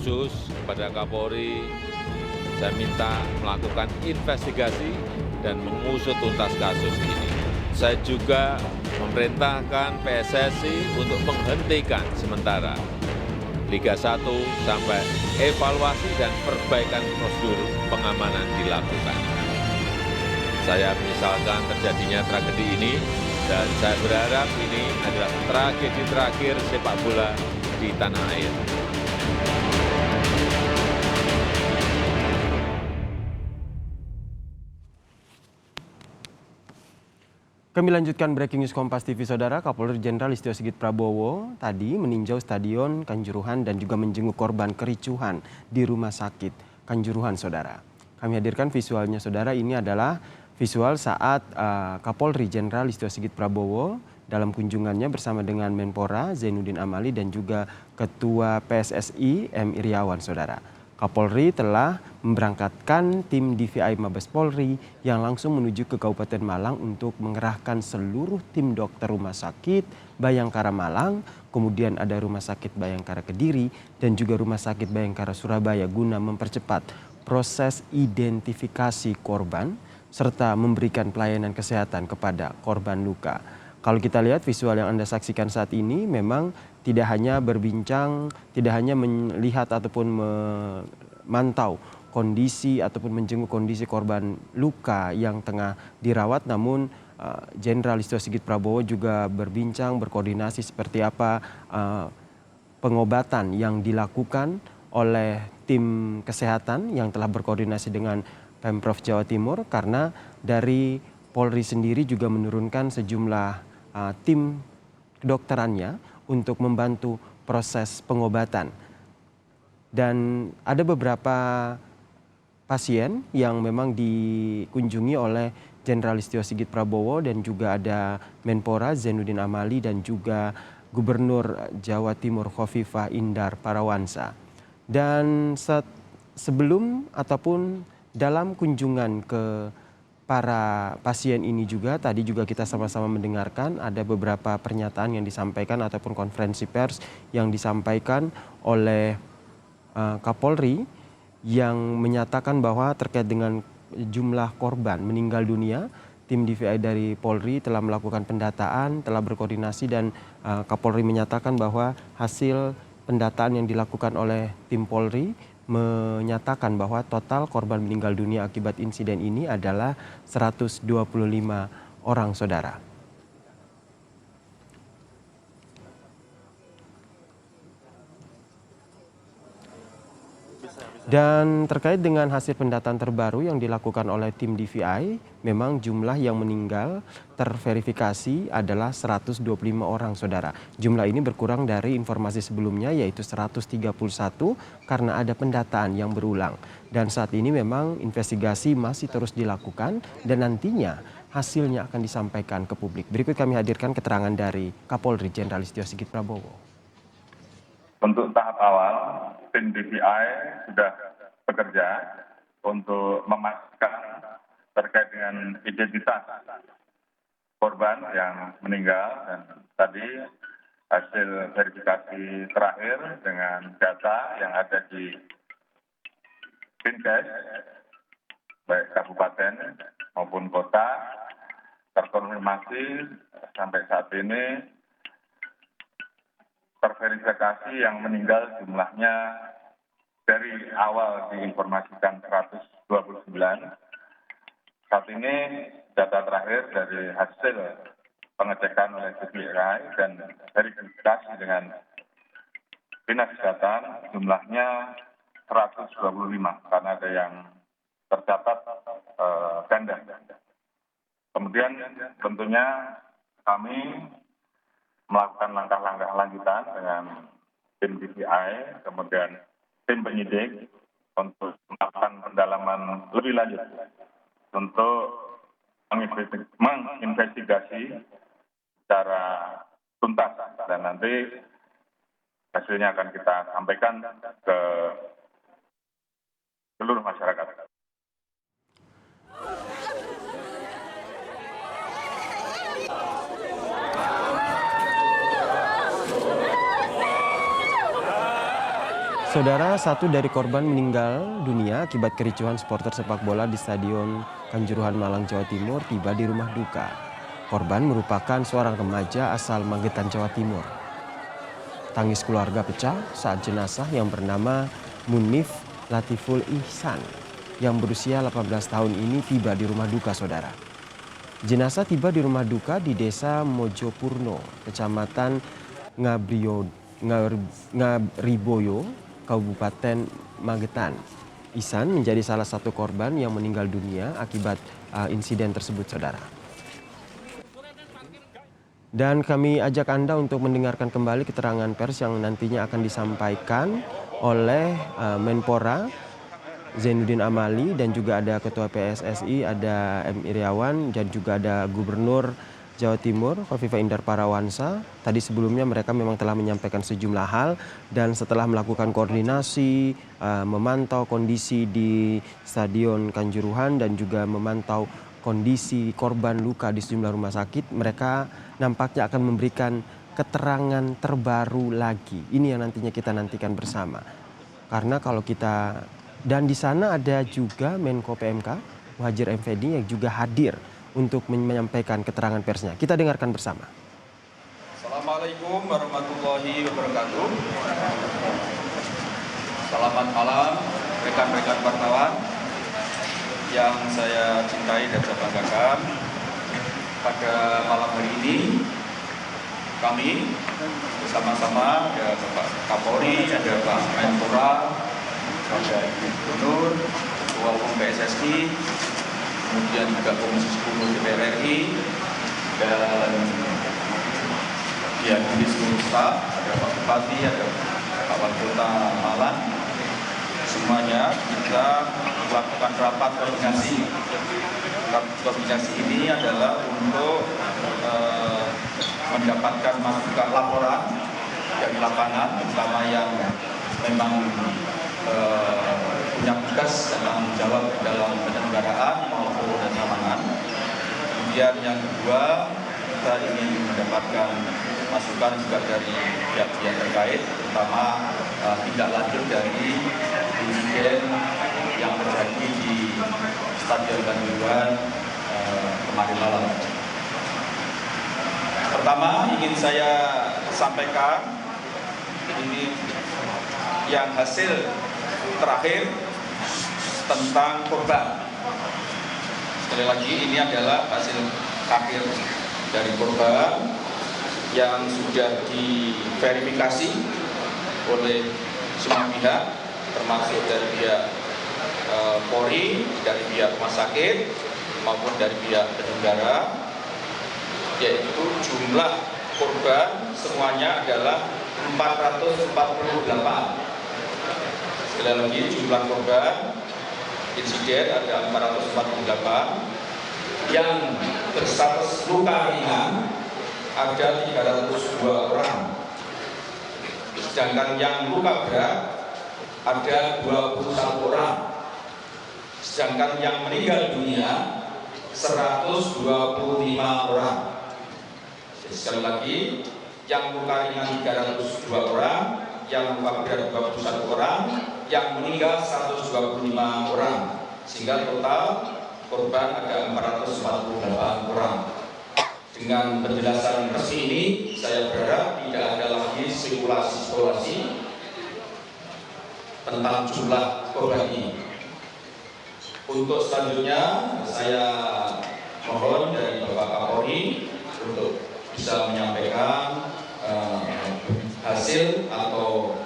khusus kepada Kapolri, saya minta melakukan investigasi dan mengusut tuntas kasus ini. Saya juga memerintahkan PSSI untuk menghentikan sementara Liga 1 sampai evaluasi dan perbaikan prosedur pengamanan dilakukan. Saya menyesalkan terjadinya tragedi ini dan saya berharap ini adalah tragedi terakhir sepak bola di tanah air. Kami lanjutkan breaking news Kompas TV, Saudara. Kapolri Jenderal Listio Sigit Prabowo tadi meninjau Stadion Kanjuruhan dan juga menjenguk korban kericuhan di Rumah Sakit Kanjuruhan, Saudara. Kami hadirkan visualnya, Saudara. Ini adalah visual saat Kapolri Jenderal Listio Sigit Prabowo dalam kunjungannya bersama dengan Menpora Zainuddin Amali dan juga Ketua PSSI M. Iriawan, Saudara. Kapolri telah memberangkatkan tim DVI Mabes Polri yang langsung menuju ke Kabupaten Malang untuk mengerahkan seluruh tim dokter Rumah Sakit Bayangkara Malang, kemudian ada Rumah Sakit Bayangkara Kediri dan juga Rumah Sakit Bayangkara Surabaya guna mempercepat proses identifikasi korban serta memberikan pelayanan kesehatan kepada korban luka. Kalau kita lihat visual yang Anda saksikan saat ini memang tidak hanya berbincang, tidak hanya melihat ataupun memantau kondisi ataupun menjenguk kondisi korban luka yang tengah dirawat, namun Jenderal Listio Sigit Prabowo juga berbincang, berkoordinasi seperti apa pengobatan yang dilakukan oleh tim kesehatan yang telah berkoordinasi dengan Pemprov Jawa Timur, karena dari Polri sendiri juga menurunkan sejumlah tim kedokterannya untuk membantu proses pengobatan. Dan ada beberapa pasien yang memang dikunjungi oleh Jenderal Listio Sigit Prabowo dan juga ada Menpora Zainuddin Amali dan juga Gubernur Jawa Timur Khofifah Indar Parawansa. Dan sebelum ataupun dalam kunjungan ke para pasien ini juga, tadi juga kita sama-sama mendengarkan ada beberapa pernyataan yang disampaikan ataupun konferensi pers yang disampaikan oleh Kapolri yang menyatakan bahwa terkait dengan jumlah korban meninggal dunia, tim DVI dari Polri telah melakukan pendataan, telah berkoordinasi dan Kapolri menyatakan bahwa hasil pendataan yang dilakukan oleh tim Polri menyatakan bahwa total korban meninggal dunia akibat insiden ini adalah 125 orang, Saudara. Dan terkait dengan hasil pendataan terbaru yang dilakukan oleh tim DVI, memang jumlah yang meninggal terverifikasi adalah 125 orang, Saudara. Jumlah ini berkurang dari informasi sebelumnya yaitu 131 karena ada pendataan yang berulang. Dan saat ini memang investigasi masih terus dilakukan dan nantinya hasilnya akan disampaikan ke publik. Berikut kami hadirkan keterangan dari Kapolri Jenderal Listio Sigit Prabowo. Untuk tahap awal, tim DVI sudah bekerja untuk memastikan terkait dengan identitas korban yang meninggal, dan tadi hasil verifikasi terakhir dengan data yang ada di Dinkes, baik kabupaten maupun kota, terkonfirmasi sampai saat ini terverifikasi yang meninggal jumlahnya dari awal diinformasikan 129. Saat ini data terakhir dari hasil pengecekan oleh DVI dan verifikasi dengan Dinas Kesehatan jumlahnya 125 karena ada yang tercatat ganda. Kemudian tentunya kami melakukan langkah-langkah lanjutan dengan tim DVI, kemudian tim penyidik untuk melakukan pendalaman lebih lanjut untuk menginvestigasi secara tuntas, dan nanti hasilnya akan kita sampaikan ke seluruh masyarakat. Saudara, satu dari korban meninggal dunia akibat kericuhan supporter sepak bola di Stadion Kanjuruhan Malang, Jawa Timur tiba di rumah duka. Korban merupakan seorang remaja asal Magetan, Jawa Timur. Tangis keluarga pecah saat jenazah yang bernama Munif Latiful Ihsan yang berusia 18 tahun ini tiba di rumah duka, saudara. Jenazah tiba di rumah duka di Desa Mojopurno, Kecamatan Ngariboyo, Kabupaten Magetan. Ihsan menjadi salah satu korban yang meninggal dunia akibat insiden tersebut, saudara. Dan kami ajak Anda untuk mendengarkan kembali keterangan pers yang nantinya akan disampaikan oleh Menpora Zainuddin Amali, dan juga ada Ketua PSSI, ada M. Iriawan, dan juga ada Gubernur Jawa Timur, Kofifa Indar Parawansa. Tadi sebelumnya mereka memang telah menyampaikan sejumlah hal, dan setelah melakukan koordinasi, memantau kondisi di Stadion Kanjuruhan dan juga memantau kondisi korban luka di sejumlah rumah sakit, mereka nampaknya akan memberikan keterangan terbaru lagi. Ini yang nantinya kita nantikan bersama. Karena kalau kita, dan di sana ada juga Menko PMK Muhadjir Effendi yang juga hadir untuk menyampaikan keterangan persnya. Kita dengarkan bersama. Assalamualaikum warahmatullahi wabarakatuh. Selamat malam rekan-rekan wartawan yang saya cintai dan saya banggakan. Pada malam hari ini kami bersama-sama, ada Bapak Kapolri, ada Pak Menpora, ada Ibu Gubernur, Ketua Umum PSSI, kemudian juga Komisi 10 DPR RI, dan ya di seluruh staf, ada Pak Bupati, ada Pak Wali Kota Malang. Semuanya kita melakukan rapat koordinasi. Rapat koordinasi ini adalah untuk mendapatkan masukan laporan dari lapangan, terutama yang memang punya tugas dan tanggung jawab dalam penyelenggaraan maupun pengamanan. Kemudian yang kedua, kita ingin mendapatkan masukan juga dari pihak-pihak terkait, terutama tindak lanjut dari insiden yang terjadi di Stadion Kanjuruhan kemarin malam. Pertama ingin saya sampaikan, ini yang hasil terakhir tentang korban. Sekali lagi, ini adalah hasil akhir dari korban yang sudah diverifikasi oleh semua pihak, termasuk dari pihak Polri, dari pihak rumah sakit, maupun dari pihak penyelenggara, yaitu jumlah korban semuanya adalah 448. Sekali lagi, jumlah korban insiden ada 448, yang berstatus luka ringan ada 302 orang, sedangkan yang luka berat ada 21 orang, sedangkan yang meninggal dunia 125 orang. Jadi, sekali lagi, yang luka ringan 302 orang, yang luka berat 21 orang, yang meninggal 125 orang, sehingga total korban ada 448 orang. Dengan penjelasan resmi ini, saya berharap tidak ada lagi spekulasi-spekulasi tentang jumlah korban ini. Untuk selanjutnya, saya mohon dari Bapak Kapolri untuk bisa menyampaikan hasil atau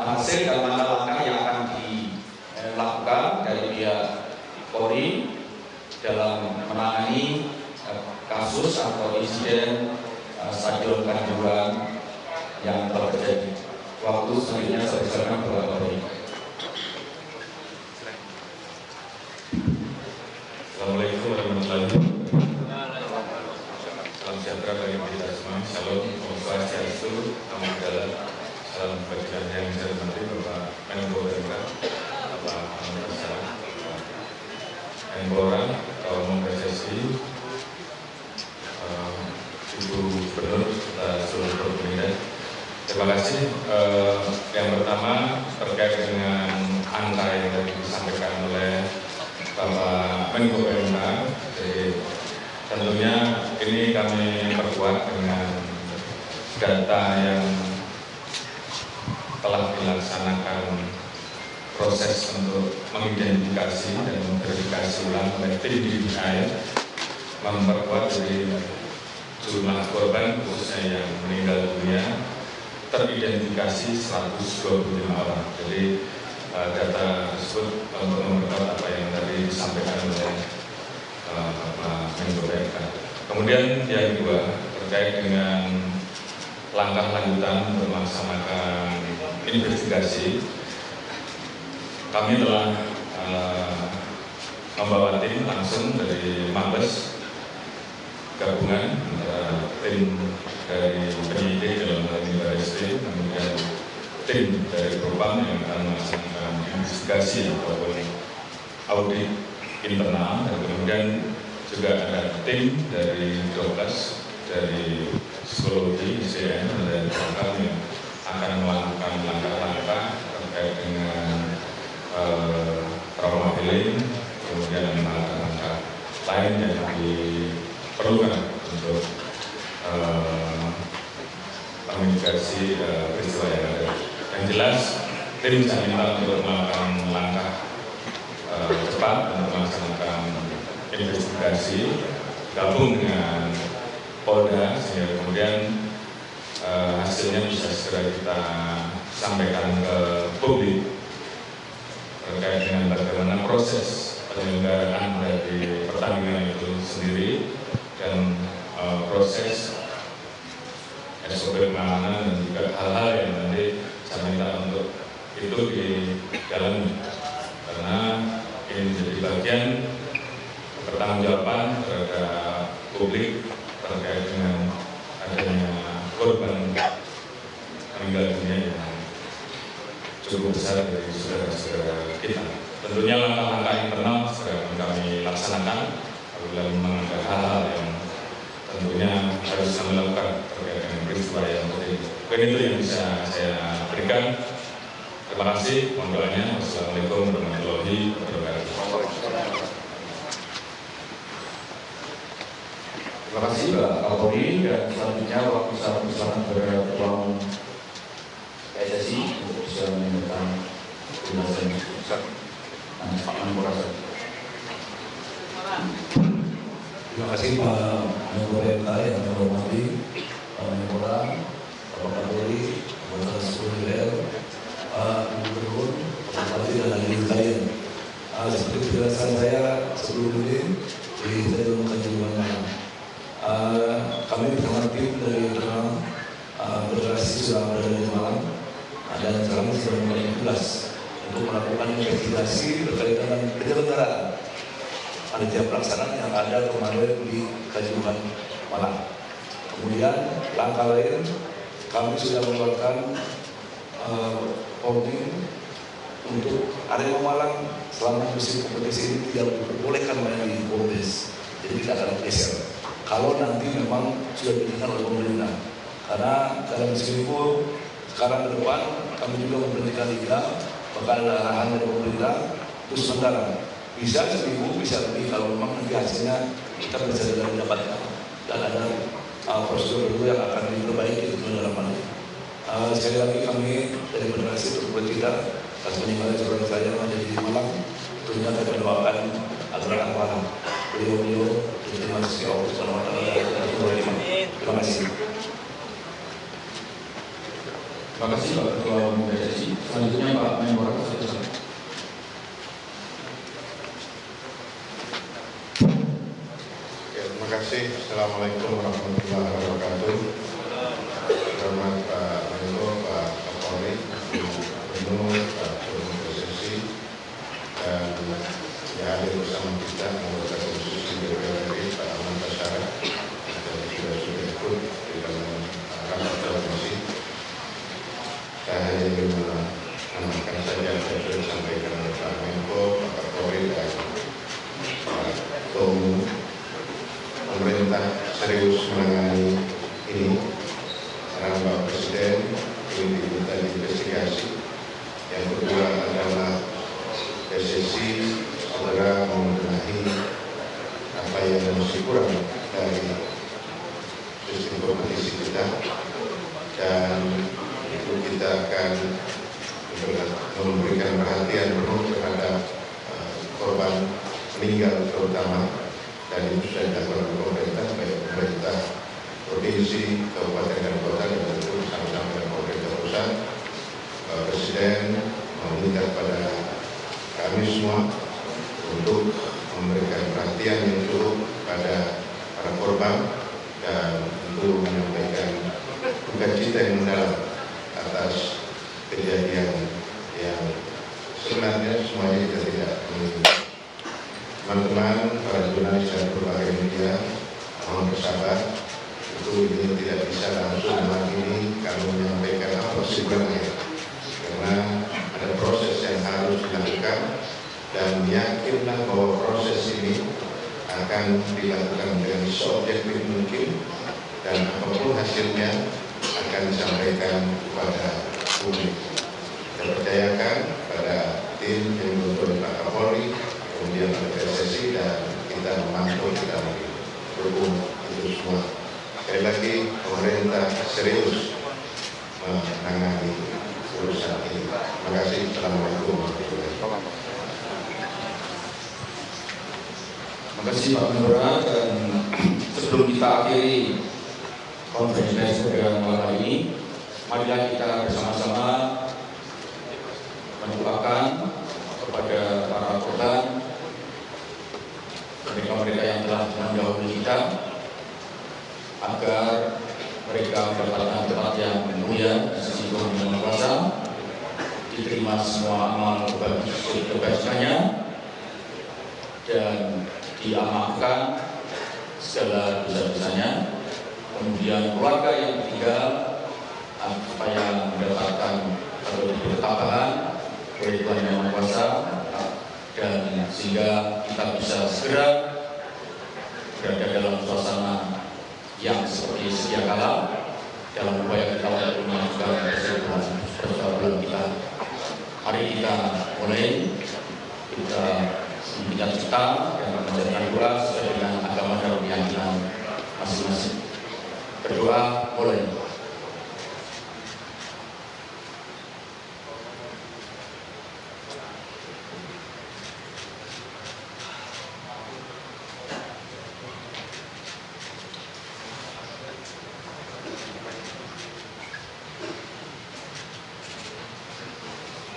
hasil dan langkah-langkah yang akan dilakukan dari pihak Polri dalam menangani kasus atau insiden Stadion Kanjuruhan yang telah terjadi. Waktu selanjutnya saya persilakan Bapak Kapolri. Assalamualaikum warahmatullahi wabarakatuh. Salam sejahtera bagi kita semua. Shalom, Om Swastiastu, Namo Buddhaya. Salam kebajikan yang saya hormati Bapak Menko PMK, Bapak Menpora, Ketua Umum PSSI, Ibu Gubernur, serta seluruh pemerintah. Terima kasih kasih. Yang pertama terkait dengan angka yang tadi disampaikan oleh Bapak Menko PMK. Jadi tentunya ini kami perkuat dengan data yang telah dilaksanakan proses untuk mengidentifikasi dan memverifikasi ulang oleh tim DBI, memperkuat dari jumlah korban khususnya yang meninggal dunia teridentifikasi 125 orang. Jadi data tersebut untuk memperkuat apa yang tadi disampaikan oleh Bapak Menko PMK. Kemudian yang kedua terkait dengan langkah lanjutan untuk melaksanakan investigasi, kami telah membawa tim langsung dari Mabes gabungan antara tim dari penyidik dalam hal ini Barreskrim, kemudian tim dari Propam yang akan melaksanakan investigasi ataupun audit internal, dan kemudian juga ada tim dari 12 dari psikologi ICN dan Propam yang akan melakukan langkah-langkah terkait dengan trauma healing, kemudian langkah-langkah lain yang diperlukan untuk memitigasi peristiwa yang ada. Yang jelas, tim saya minta untuk melakukan langkah cepat untuk melaksanakan investigasi, gabung dengan Polda, sehingga kemudian hasilnya bisa segera kita sampaikan ke publik terkait dengan bagaimana proses penyelenggaraan dari pertandingan itu sendiri dan proses SOP pengamanan dan juga hal-hal yang nanti saya minta untuk itu didalami, karena ini menjadi bagian pertanggungjawaban terhadap publik terkait dengan adanya korban meninggal dunia yang cukup besar dari saudara-saudara kita. Tentunya langkah-langkah internal segera akan kami laksanakan apabila memang ada hal-hal yang tentunya harus kami lakukan terkait dengan peristiwa yang terjadi. Mungkin itu yang bisa saya berikan. Terima kasih. Mohon doanya. Wassalamualaikum warahmatullahi wabarakatuh. Terima kasih Pak Kapolri, dan selanjutnya waktu saya persilakan kepada Ketua Umum PSSI untuk bisa menyampaikan penjelasan. Pak Menpora. Terima kasih Pak Menko PMK yang kami hormati, Pak Menpora, Bapak Kapolri, Bapak Sekuritel, Pak Gubernur, Pak Bupati dan hadirin sekalian. Seperti penjelasan saya sebelum ini, saya belum kejuruan kami bersama tim dari internal berorganisasi sudah berada di Malang, dan sekarang sudah mulai tugas untuk melakukan investigasi berkaitan dengan penyelenggaraan panitia pelaksanaan yang ada kemarin di Kanjuruhan Malang. Kemudian langkah lain, kami sudah mengeluarkan warning untuk Arema Malang selama musim kompetisi ini tidak diperbolehkan main di Polres. Jadi kita akan geser kalau nanti memang sudah diizinkan oleh pemerintah. Karena dalam musim itu sekarang ke depan kami juga memberhentikan liga, bahkan ada arahan dari pemerintah itu sementara. Bisa seminggu, bisa lebih kalau memang nanti hasilnya kita bisa segera mendapatkan, dan ada prosedur dulu yang akan diperbaiki untuk dalam ini. Sekali lagi kami dari Federasi turut kita atas meninggalnya saudara saya yang ada di Malang, tentunya kami mendoakan agar anak beliau terima kasih Allah SWT. Terima kasih. Terima kasih Pak Ketua Umum PSSI. Selanjutnya Pak Menpora. Terima kasih. Assalamualaikum warahmatullahi wabarakatuh. Selamat Pak Menko, Pak Kapolri, Gubernur, Pak Gubernur PSSI, dan yang hadir bersama kita anggota Komisi DPR RI, Pak Ahmad Basara, dan juga sudah ikut di dalam rapat komisi. Saya hanya ingin menambahkan saja apa yang sudah disampaikan oleh Pak Menko, Pak Kapolri, dan Pak Ketua Umum. Pemerintah serius menangani ini, karena Bapak Presiden ingin memberikan perhatian penuh terhadap korban meninggal terutama, dan itu sudah dilakukan oleh pemerintah, baik pemerintah provinsi, kabupaten dan kota, dan tentu bersama-sama dengan pemerintah pusat. Presiden meminta kepada kami semua untuk memberikan perhatian yang cukup pada para korban dan tentu menyampaikan duka cita yang mendalam atas kejadian yang sebenarnya semuanya kita tidak menginginkan. Teman-teman, para jurnalis dan berbagai media, mohon bersabar. Itu ini tidak bisa langsung malam ini kami menyampaikan apa sebenarnya, karena ada proses yang harus dilakukan, dan yakinlah bahwa proses ini akan dilakukan dengan seobjektif mungkin, dan apapun hasilnya akan disampaikan kepada publik. Saya percayakan pada tim yang dibentuk oleh Pak Kapolri, kemudian oleh PSSI, dan kita memantau, kita mendukung itu semua. Sekali lagi, pemerintah serius menangani urusan ini. Terima kasih. Assalamualaikum warahmatullahi wabarakatuh. Terima kasih Pak Menpora, dan sebelum kita akhiri konferensi pers pada malam hari ini, marilah kita bersama-sama mendoakan kepada para korban, mereka-mereka yang telah mendahului kita, agar mereka mendapatkan tempat yang mulia di sisi Tuhan Yang Maha Kuasa, diterima semua amal kebaikannya, dan diamalkan segala dosa-dosanya. Kemudian keluarga yang tinggal supaya mendapatkan ketabahan oleh Tuhan Yang Maha Kuasa, dan sehingga kita bisa segera berada dalam suasana yang seperti sedia kala dalam upaya kita untuk memajukan persatuan kita. Mari kita mulai, kita membincang cita dan menjalankan doa sesuai dengan agama dan keyakinan masing-masing. Berdoa mulai.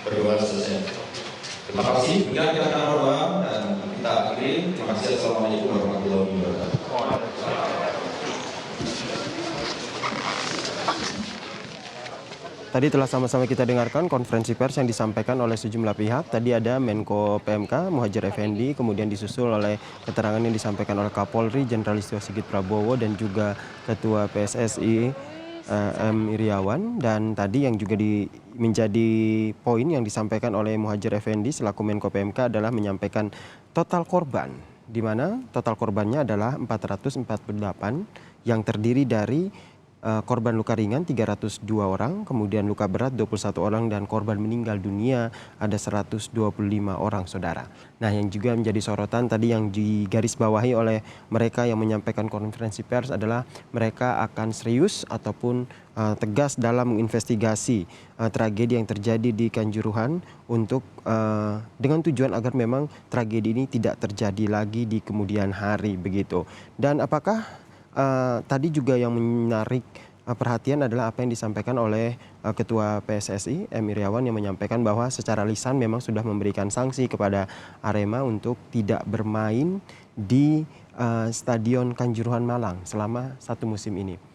Berdoa selesai. Terima kasih. Demikian kita akan berdoa dan kita akhiri. Terima kasih. Assalamualaikum warahmatullahi wabarakatuh. Tadi telah sama-sama kita dengarkan konferensi pers yang disampaikan oleh sejumlah pihak. Tadi ada Menko PMK Muhadjir Effendi, kemudian disusul oleh keterangan yang disampaikan oleh Kapolri Jenderal Listio Sigit Prabowo dan juga Ketua PSSI M. Iriawan. Dan tadi yang juga menjadi poin yang disampaikan oleh Muhadjir Effendi selaku Menko PMK adalah menyampaikan total korban, di mana total korbannya adalah 448 yang terdiri dari korban luka ringan 302 orang, kemudian luka berat 21 orang, dan korban meninggal dunia ada 125 orang, saudara. Nah, yang juga menjadi sorotan tadi yang digarisbawahi oleh mereka yang menyampaikan konferensi pers adalah mereka akan serius ataupun tegas dalam menginvestigasi tragedi yang terjadi di Kanjuruhan untuk dengan tujuan agar memang tragedi ini tidak terjadi lagi di kemudian hari, begitu. Dan apakah tadi juga yang menarik perhatian adalah apa yang disampaikan oleh Ketua PSSI M. Iriawan yang menyampaikan bahwa secara lisan memang sudah memberikan sanksi kepada Arema untuk tidak bermain di Stadion Kanjuruhan Malang selama 1 musim ini.